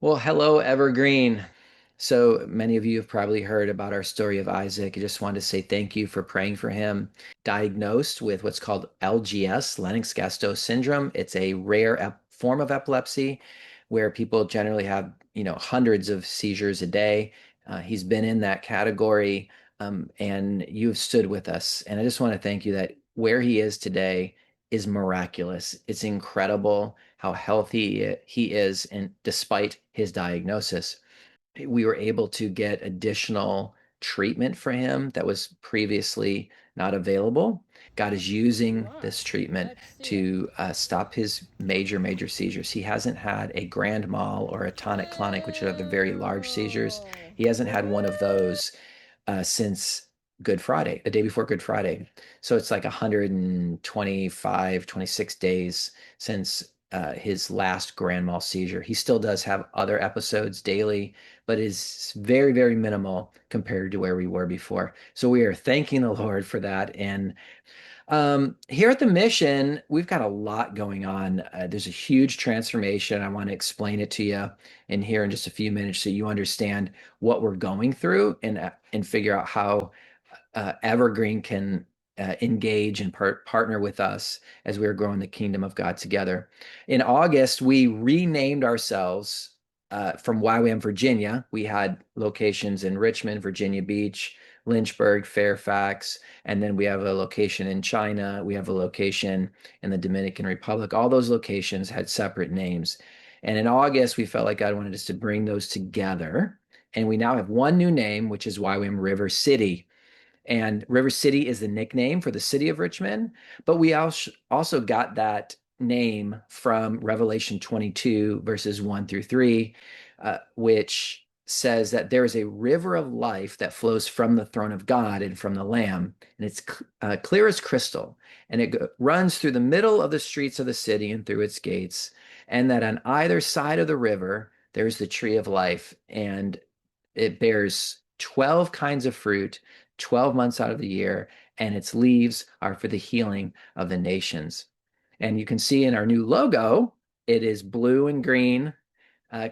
Well, hello, Evergreen. So many of you have probably heard about our story of Isaac. I just wanted to say thank you for praying for him. Diagnosed with what's called LGS, Lennox-Gastaut syndrome. It's a rare form of epilepsy where people generally have, hundreds of seizures a day. He's been in that category, and you've stood with us. And I just want to thank you that where he is today is miraculous. It's incredible how healthy he is, and despite his diagnosis, we were able to get additional treatment for him that was previously not available. God is using this treatment to stop his major seizures. He hasn't had a grand mal or a tonic-clonic, which are the very large seizures. Whoa. He hasn't had one of those since Good Friday, the day before Good Friday. So it's like 125, 26 days since his last grand mal seizure. He still does have other episodes daily, but is very minimal compared to where we were before. So we are thanking the Lord for that. And here at the mission, we've got a lot going on. There's a huge transformation. I want to explain it to you in here in just a few minutes so you understand what we're going through and figure out how Evergreen can engage and partner with us as we're growing the kingdom of God together. In August, we renamed ourselves from YWAM Virginia. We had locations in Richmond, Virginia Beach, Lynchburg, Fairfax, and then we have a location in China. We have a location in the Dominican Republic. All those locations had separate names. And in August, we felt like God wanted us to bring those together. And we now have one new name, which is YWAM River City. And River City is the nickname for the city of Richmond, but we also got that name from Revelation 22, verses 1 through 3, which says that there is a river of life that flows from the throne of God and from the Lamb, and it's clear as crystal, and it runs through the middle of the streets of the city and through its gates, and that on either side of the river, there's the tree of life, and it bears 12 kinds of fruit, 12 months out of the year, and its leaves are for the healing of the nations. And you can see in our new logo, it is blue and green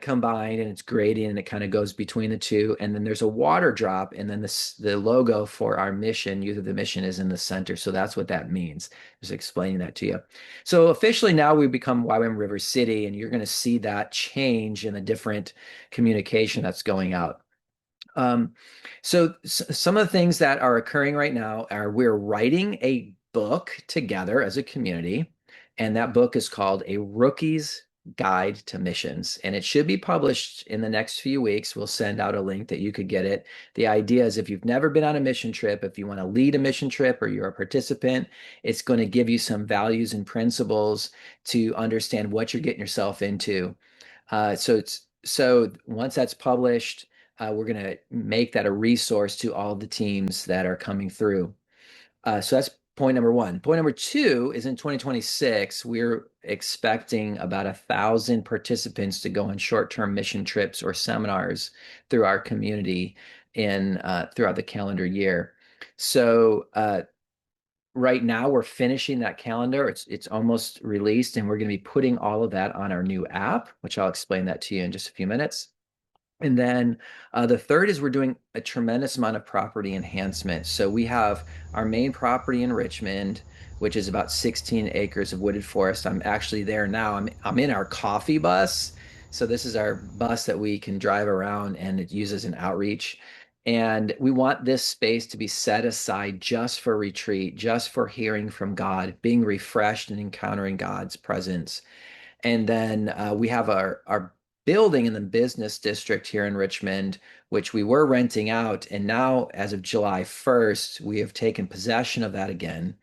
combined, and it's gradient, and it kind of goes between the two. And then there's a water drop, and then the logo for our mission, Youth of the Mission, is in the center. So that's what that means. Just explaining that to you. So officially now we become YWAM River City, and you're going to see that change in the different communication that's going out. Um, so some of the things that are occurring right now are we're writing a book together as a community, and that book is called A Rookie's Guide to Missions, and it should be published in the next few weeks. We'll send out a link that you could get it. The idea is if you've never been on a mission trip, if you want to lead a mission trip or you're a participant, it's going to give you some values and principles to understand what you're getting yourself into. So once that's published, we're going to make that a resource to all the teams that are coming through. So that's point number one. Point number two is in 2026, we're expecting about 1,000 participants to go on short-term mission trips or seminars through our community in throughout the calendar year. So right now we're finishing that calendar. It's almost released, and we're going to be putting all of that on our new app, which I'll explain that to you in just a few minutes. And then the third is we're doing a tremendous amount of property enhancement. So we have our main property in Richmond, which is about 16 acres of wooded forest. I'm actually there now. I'm in our coffee bus. So this is our bus that we can drive around, and it uses an outreach. And we want this space to be set aside just for retreat, just for hearing from God, being refreshed and encountering God's presence. And then we have our building in the business district here in Richmond, which we were renting out. And now, as of July 1st, we have taken possession of that again.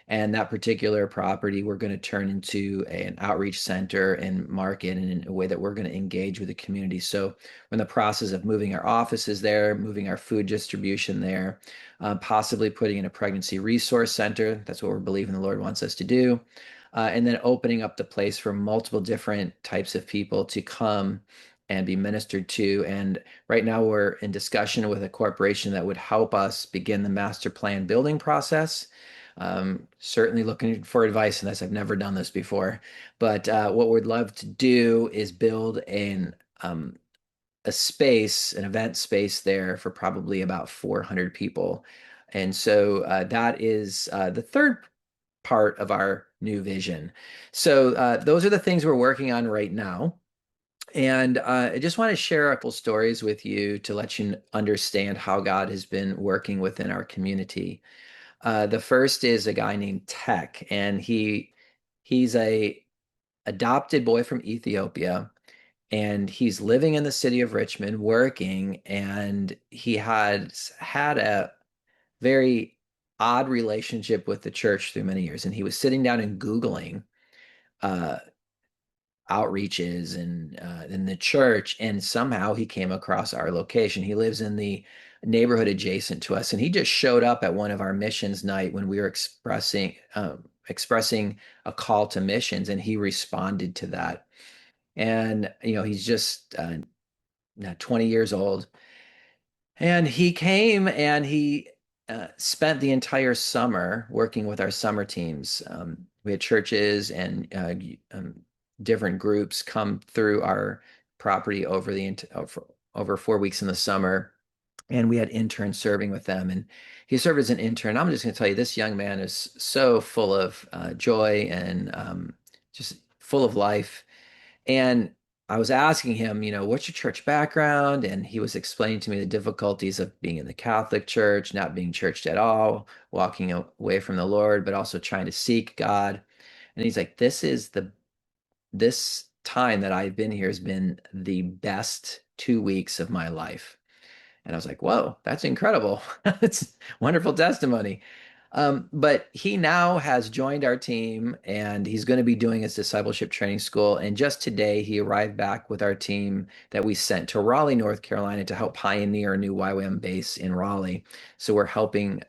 And that particular property, we're going to turn into an outreach center and market in a way that we're going to engage with the community. So we're in the process of moving our offices there, moving our food distribution there, possibly putting in a pregnancy resource center. That's what we're believing the Lord wants us to do. And then opening up the place for multiple different types of people to come and be ministered to. And right now we're in discussion with a corporation that would help us begin the master plan building process. Certainly looking for advice in this. I've never done this before, but what we'd love to do is build um, a space, an event space there for probably about 400 people. And so that is the third part of our new vision. So those are the things we're working on right now. And I just want to share a couple stories with you to let you understand how God has been working within our community. The first is a guy named Tech, and he's a adopted boy from Ethiopia, and he's living in the city of Richmond, working, and he had a very odd relationship with the church through many years. And he was sitting down and Googling uh, outreaches and in the church, and somehow he came across our location. He lives in the neighborhood adjacent to us, and he just showed up at one of our missions night when we were expressing a call to missions, and he responded to that. And he's just 20 years old, and he came and he spent the entire summer working with our summer teams. We had churches and different groups come through our property over 4 weeks in the summer, and we had interns serving with them. And he served as an intern. I'm just going to tell you, this young man is so full of joy and just full of life. And I was asking him, what's your church background? And he was explaining to me the difficulties of being in the Catholic Church, not being churched at all, walking away from the Lord, but also trying to seek God. And he's like, this time that I've been here has been the best 2 weeks of my life. And I was like, whoa, that's incredible. It's wonderful testimony. But he now has joined our team, and he's going to be doing his discipleship training school. And just today, he arrived back with our team that we sent to Raleigh, North Carolina to help pioneer a new YWAM base in Raleigh. So we're helping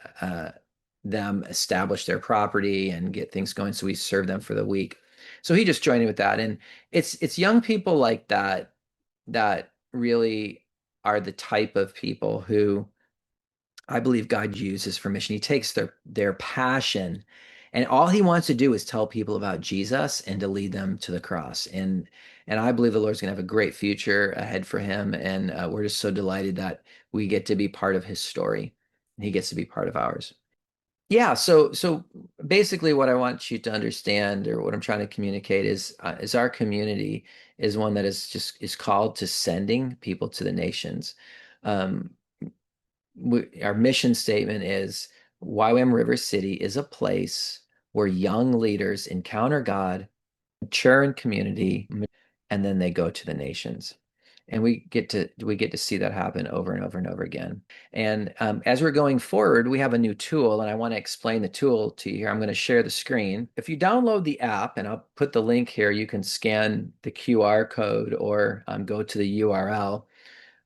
them establish their property and get things going. So we serve them for the week. So he just joined in with that. And it's young people like that really are the type of people who I believe God uses for mission. He takes their passion, and all he wants to do is tell people about Jesus and to lead them to the cross. And I believe the Lord's going to have a great future ahead for him. And we're just so delighted that we get to be part of his story, and he gets to be part of ours. Yeah, so basically what I want you to understand, or what I'm trying to communicate, is our community is one that is called to sending people to the nations. Um, our mission statement is YWAM River City is a place where young leaders encounter God, mature in community, and then they go to the nations. And we get to see that happen over and over and over again. And as we're going forward, we have a new tool, and I want to explain the tool to you here. I'm going to share the screen. If you download the app, and I'll put the link here, you can scan the QR code or go to the URL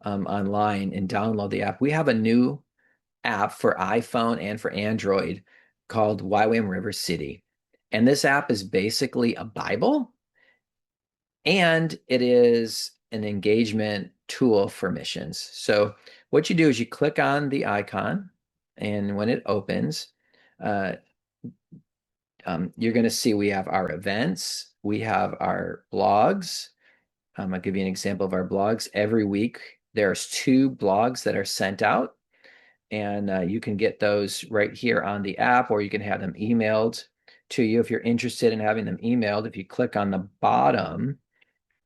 online and download the app. We have a new app for iPhone and for Android called YWAM River City. And this app is basically a Bible, and it is an engagement tool for missions. So what you do is you click on the icon, and when it opens, uh, you're going to see we have our events, we have our blogs. I'll give you an example of our blogs. Every week, there's 2 blogs that are sent out, and you can get those right here on the app, or you can have them emailed to you if you're interested in having them emailed. If you click on the bottom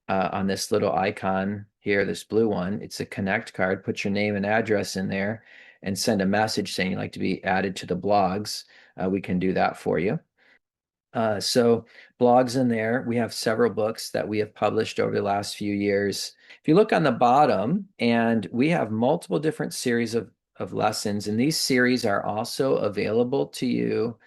on this little icon here, this blue one, it's a connect card. Put your name and address in there and send a message saying you'd like to be added to the blogs. We can do that for you. So blogs in there, we have several books that we have published over the last few years. If you look on the bottom, and we have multiple different series of lessons, and these series are also available to you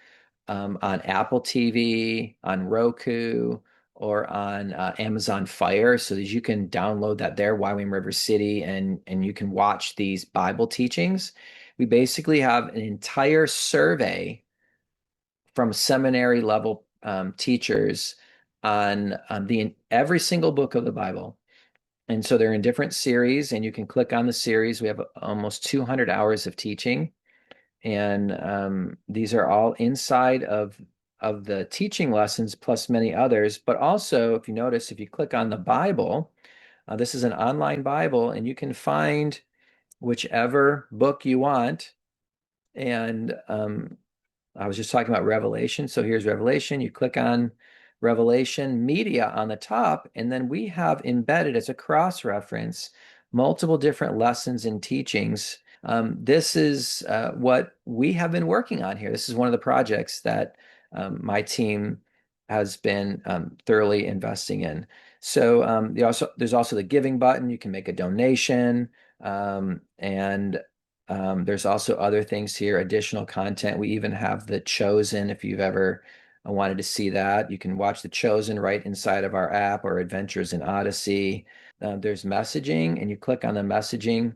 on Apple TV, on Roku, or on Amazon Fire, so that you can download that there, YWAM River City, and you can watch these Bible teachings. We basically have an entire survey from seminary level teachers on every single book of the Bible. And so they're in different series, and you can click on the series. We have almost 200 hours of teaching, and these are all inside of the teaching lessons plus many others. But also, if you notice, if you click on the Bible, This is an online Bible, and you can find whichever book you want. And I was just talking about Revelation. So here's Revelation. You click on Revelation Media on the top, and then we have embedded as a cross-reference multiple different lessons and teachings. This is what we have been working on here. This is one of the projects that my team has been thoroughly investing in. So there's also the giving button. You can make a donation, and there's also other things here, additional content. We even have The Chosen. If you've ever wanted to see that, you can watch The Chosen right inside of our app, or Adventures in Odyssey. There's messaging, and you click on the messaging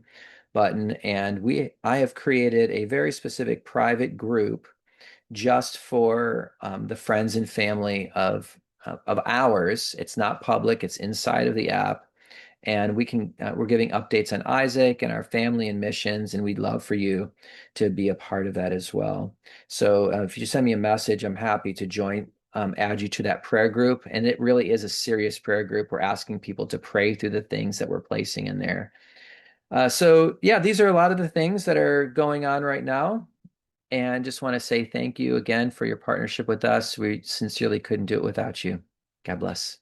button, and I have created a very specific private group just for the friends and family of ours. It's not public, it's inside of the app. And we're giving updates on Isaac and our family and missions, and we'd love for you to be a part of that as well. So if you send me a message, I'm happy to add you to that prayer group. And it really is a serious prayer group. We're asking people to pray through the things that we're placing in there. So yeah, these are a lot of the things that are going on right now. And just want to say thank you again for your partnership with us. We sincerely couldn't do it without you. God bless.